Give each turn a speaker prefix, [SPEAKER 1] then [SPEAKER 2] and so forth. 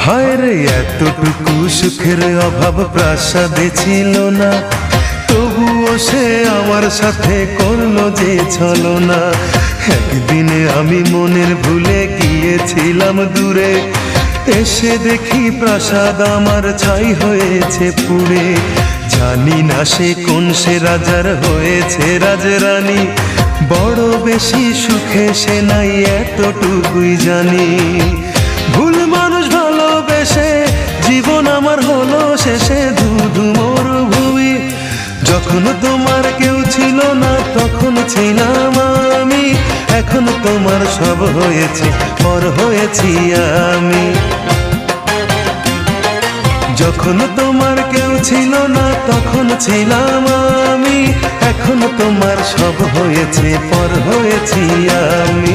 [SPEAKER 1] হায় রে এতটুকু সুখের অভাব প্রাসাদে ছিল না, তবুও সে আমার সাথে করলো যে ছলনা। একদিনে আমি মনের ভুলে গিয়েছিলাম দূরে, এসে দেখি প্রাসাদ আমার ছাই হয়েছে পুড়ে। জানি না সে কোন সে রাজার হয়েছে রাজরানী, বড় বেশি সুখে সে নাই এতটুকুই জানি। ভুল মানুষ ভালোবেসে জীবন আমার হলো শেষে ধুধু মরুভূমি। যখন তোমার কেউ ছিল না তখন ছিলাম আমি, এখন তোমার সব হয়েছে পর হয়েছি আমি। যখন তোমার কেউ ছিল না তখন ছিলাম আমি, এখন তোমার সব হয়েছে পর হয়েছি আমি।